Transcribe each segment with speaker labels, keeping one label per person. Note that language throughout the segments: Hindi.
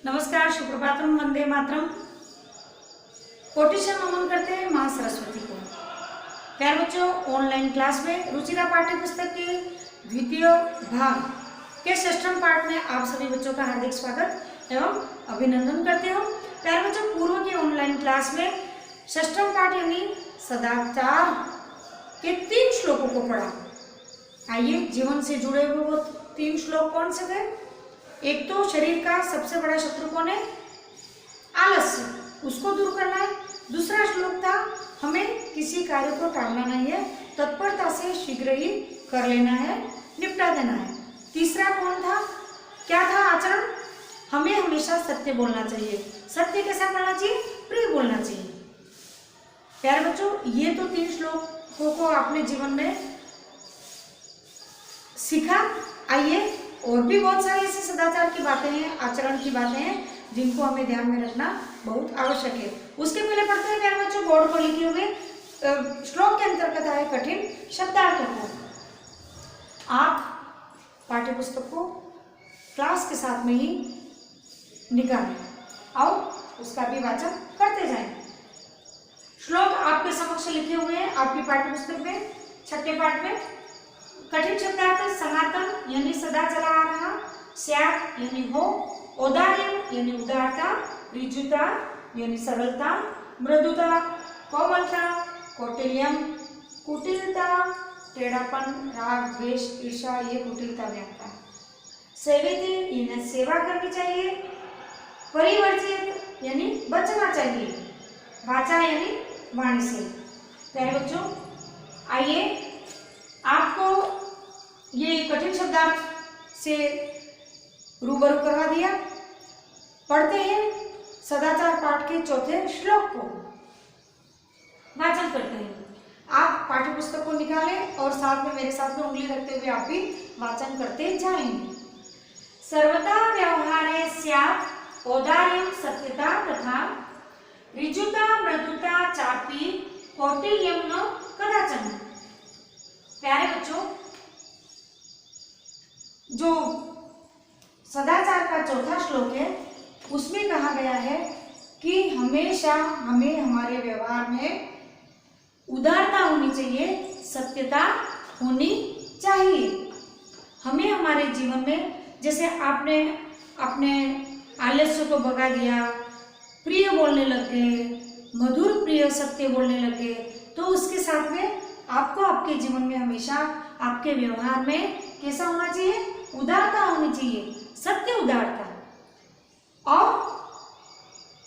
Speaker 1: नमस्कार, सुप्रभातम, वंदे मातरम। कोटिशन नमन करते हैं माँ सरस्वती को। प्यारे बच्चों, ऑनलाइन क्लास में रुचिरा पाठ्य पुस्तक के द्वितीय भाग के षष्ठम पाठ में आप सभी बच्चों का हार्दिक स्वागत एवं अभिनंदन करते हो। प्यारे बच्चों, पूर्व की ऑनलाइन क्लास में षष्ठम पाठ यानी सदाचार के 3 श्लोकों को पढ़ा। आइए, जीवन से जुड़े हुए वो 3 श्लोक कौन से थे? एक तो शरीर का सबसे बड़ा शत्रु कौन है? आलस्य, उसको दूर करना है। दूसरा श्लोक था हमें किसी कार्य को टालना नहीं है, तत्परता से शीघ्र ही कर लेना है, निपटा देना है। तीसरा कौन था? क्या था आचरण? हमें हमेशा सत्य बोलना चाहिए। सत्य कैसा बोलना चाहिए? प्रिय बोलना चाहिए। प्यारे बच्चों, ये तो 3 श्लोकों को आपने जीवन में सीखा। आइए, और भी बहुत सारी ऐसी सदाचार की बातें हैं, आचरण की बातें हैं जिनको हमें ध्यान में रखना बहुत आवश्यक है। उसके पहले पढ़ते हैं प्यारे बच्चों बोर्ड पर लिखे हुए श्लोक के अंतर्गत आए कठिन शब्दार्थों को। आप पाठ्य पुस्तक को क्लास के साथ में ही निकालें और उसका भी वाचन करते जाएं। श्लोक आपके समक्ष लिखे हुए हैं आपकी पाठ्य पुस्तक में, 6ठे पाठ में। कठिन शब्दार्थ सनातन यानी सदा चला आ रहा, स्यात् यानी हो, औदार्य यानी उदारता, ऋजुता यानी सरलता, मृदुता कोमलता, कौटिल्यम कुटिलता, टेढ़ापन, राग, द्वेष, ईर्ष्या ये कुटिलता में आता है। सेविति यानी सेवा करनी चाहिए, परिवर्जित यानी बचना चाहिए, वाचा यानी वाणी से। प्यारे बच्चों, आइए आपको ये कठिन शब्दार्थ से रूबरू करवा दिया। पढ़ते हैं सदाचार पाठ के 4थे श्लोक को, वाचन करते हैं। आप पाठ्य पुस्तक को निकालें और साथ में मेरे साथ में उंगली रखते हुए आप भी वाचन करते जाएंगे। सर्वदा व्यवहारे स्यात् औदार्यं सत्यता तथा ऋजुता मृदुता चापि कौटिल्यं न कदाचन। प्यारे बच्चों, जो सदाचार का 4था श्लोक है उसमें कहा गया है कि हमेशा हमें हमारे व्यवहार में उदारता होनी चाहिए, सत्यता होनी चाहिए। हमें हमारे जीवन में, जैसे आपने अपने आलस्य को भगा दिया, प्रिय बोलने लग गए, मधुर प्रिय सत्य बोलने लग गए, तो उसके साथ में आपको आपके जीवन में हमेशा आपके व्यवहार में कैसा होना चाहिए? उदारता होनी चाहिए, सत्य उदारता, और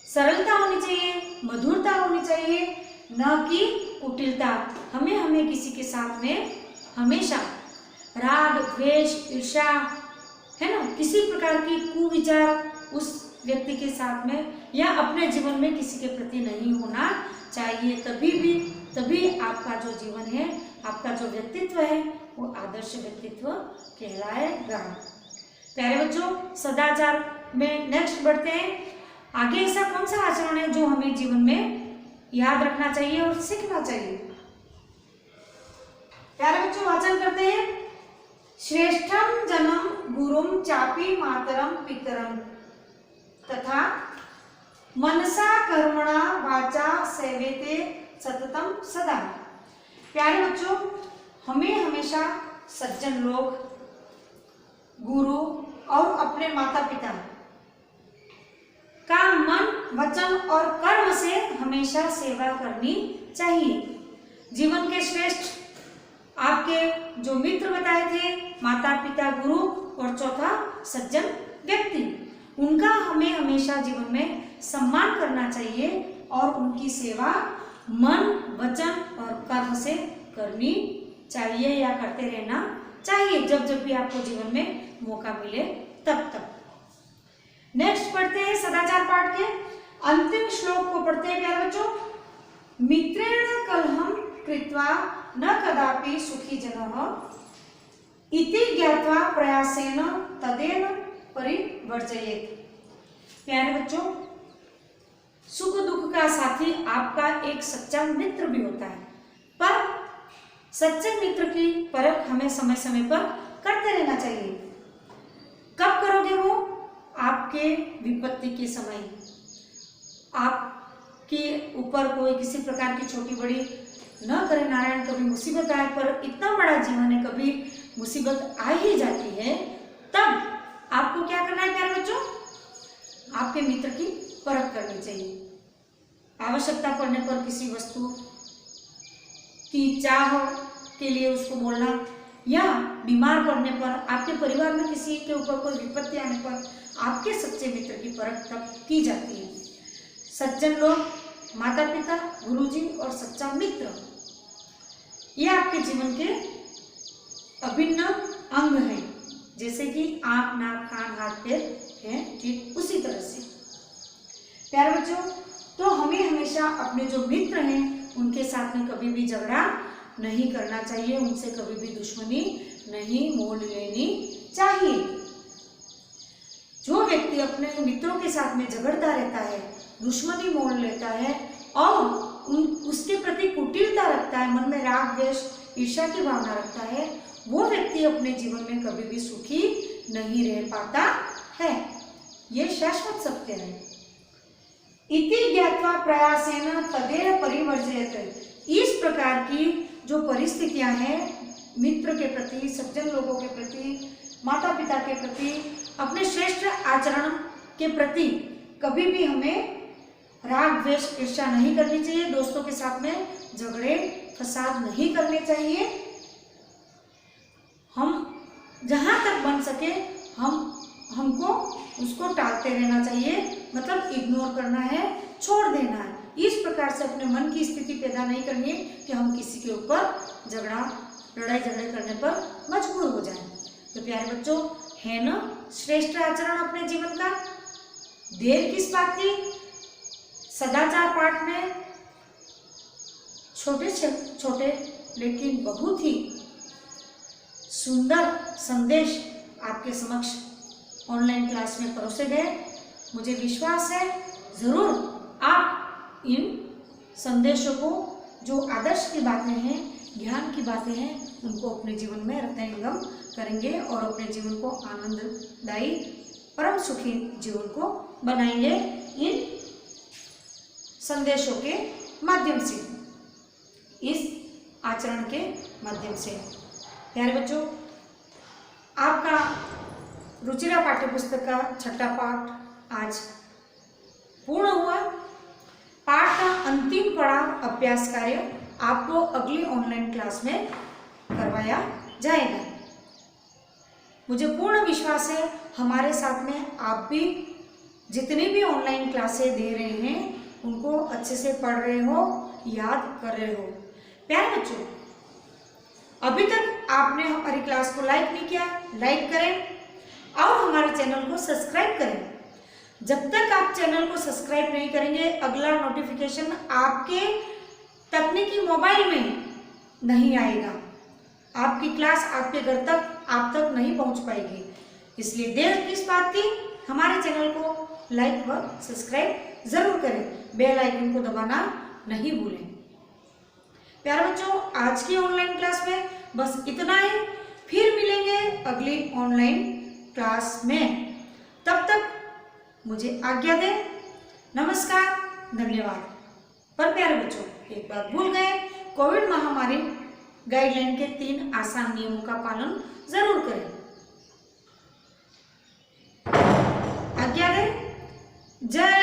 Speaker 1: सरलता होनी चाहिए, मधुरता होनी चाहिए, न कि कुटिलता। हमें किसी के साथ में हमेशा राग, द्वेष, ईर्ष्या, है ना, किसी प्रकार की कुविचार उस व्यक्ति के साथ में या अपने जीवन में किसी के प्रति नहीं होना चाहिए। तभी आपका जो जीवन है, आपका जो व्यक्तित्व है वो आदर्श व्यक्तित्व कहलाएगा। प्यारे बच्चों, सदाचार में नेक्स्ट बढ़ते हैं। आगे ऐसा कौन सा आचरण है जो हमें जीवन में याद रखना चाहिए और सीखना चाहिए? प्यारे बच्चों, वाचन करते हैं। श्रेष्ठम जनम गुरुम चापी मातरम पितरम तथा मनसा कर्मणा वाचा सेवेते सततम सदा। प्यारे बच्चों, हमें हमेशा सज्जन लोग, गुरु और अपने माता पिता का मन, वचन और कर्म से हमेशा सेवा करनी चाहिए। जीवन के श्रेष्ठ आपके जो मित्र बताए थे, माता पिता, गुरु और 4था सज्जन व्यक्ति, उनका हमें हमेशा जीवन में सम्मान करना चाहिए और उनकी सेवा मन, वचन और कर्म से करनी चाहिए या करते रहना चाहिए, जब जब भी आपको जीवन में मौका मिले तब। नेक्स्ट पढ़ते हैं सदाचार पाठ के अंतिम श्लोक को पढ़ते हैं प्यारे बच्चों। मित्रेण कलहम कृत्वा न कदापि सुखी जनः इति ज्ञात्वा प्रयासेन तदेन परिवर्जयेत्। प्यारे बच्चों, सुख दुख का साथी आपका एक सच्चा मित्र भी होता है, पर सच्चे मित्र की परख हमें समय समय पर करते रहना चाहिए। कब करोगे वो? आपके विपत्ति के समय आपके ऊपर कोई किसी प्रकार की छोटी बड़ी न करे नारायण, कभी मुसीबत आए, पर इतना बड़ा जीवन है, कभी मुसीबत आ ही जाती है, तब आपको क्या करना है प्यारे बच्चों? आपके मित्र की परख करनी चाहिए। आवश्यकता पड़ने पर किसी वस्तु की चाह के लिए उसको बोलना, या बीमार पड़ने पर, आपके परिवार में किसी के ऊपर कोई विपत्ति आने पर आपके सच्चे मित्र की परख तब की जाती है। सज्जन लोग, माता पिता, गुरुजी और सच्चा मित्र, ये आपके जीवन के अभिन्न अंग हैं। जैसे कि आंख, नाक, कान, हाथ, पैर हैं, ठीक उसी तरह से प्यारे बच्चों, तो हमें हमेशा अपने जो मित्र हैं उनके साथ में कभी भी झगड़ा नहीं करना चाहिए, उनसे कभी भी दुश्मनी नहीं मोल लेनी चाहिए। जो व्यक्ति अपने मित्रों के साथ में झगड़ता रहता है, दुश्मनी मोल लेता है और उसके प्रति कुटिलता रखता है, मन में राग, द्वेष, ईर्ष्या की भावना रखता है, वो व्यक्ति अपने जीवन में कभी भी सुखी नहीं रह पाता है। ये शाश्वत सत्य है। इति ज्ञात्वा प्रयासेन तदेव परिवर्जयते। इस प्रकार की जो परिस्थितियां हैं, मित्र के प्रति, सज्जन लोगों के प्रति, माता पिता के प्रति, अपने श्रेष्ठ आचरण के प्रति कभी भी हमें राग, द्वेष, ईर्ष्या नहीं करनी चाहिए। दोस्तों के साथ में झगड़े फसाद नहीं करने चाहिए। हम जहाँ तक बन सके हमको उसको टालते रहना चाहिए, मतलब इग्नोर करना है, छोड़ देना है। इस प्रकार से अपने मन की स्थिति पैदा नहीं करनी है कि हम किसी के ऊपर लड़ाई झगड़े करने पर मजबूर हो जाएं। तो प्यारे बच्चों, है ना श्रेष्ठ आचरण अपने जीवन का? देर किस बात की? सदाचार पाठ में छोटे छोटे लेकिन बहुत ही सुंदर संदेश आपके समक्ष ऑनलाइन क्लास में परोसे गए। मुझे विश्वास है जरूर आप इन संदेशों को, जो आदर्श की बातें हैं, ज्ञान की बातें हैं, उनको अपने जीवन में हृदयंगम करेंगे और अपने जीवन को आनंददायी, परम सुखी जीवन को बनाएंगे इन संदेशों के माध्यम से, इस आचरण के माध्यम से। प्यारे बच्चों, आपका रुचिरा पाठ्यपुस्तक का छठा पाठ आज पूर्ण हुआ। पाठ का अंतिम पड़ाव अभ्यास कार्य आपको अगली ऑनलाइन क्लास में करवाया जाएगा। मुझे पूर्ण विश्वास है हमारे साथ में आप भी जितनी भी ऑनलाइन क्लासें दे रहे हैं उनको अच्छे से पढ़ रहे हो, याद कर रहे हो। प्यारे बच्चों, अभी तक आपने हमारी क्लास को लाइक नहीं किया, लाइक करें और हमारे चैनल को सब्सक्राइब करें। जब तक आप चैनल को सब्सक्राइब नहीं करेंगे, अगला नोटिफिकेशन आपके तकनीकी मोबाइल में नहीं आएगा, आपकी क्लास आपके घर तक आप तक नहीं पहुंच पाएगी। इसलिए देर किस बात की, हमारे चैनल को लाइक व सब्सक्राइब जरूर करें, बेल आइकन को दबाना नहीं भूलें। प्यारे बच्चों, आज की ऑनलाइन क्लास में बस इतना ही। फिर मिलेंगे अगली ऑनलाइन क्लास में। तब तक मुझे आज्ञा दें। नमस्कार, धन्यवाद। पर प्यारे बच्चों, एक बात भूल गए, कोविड महामारी गाइडलाइन के 3 आसान नियमों का पालन जरूर करें। आज्ञा दें। जय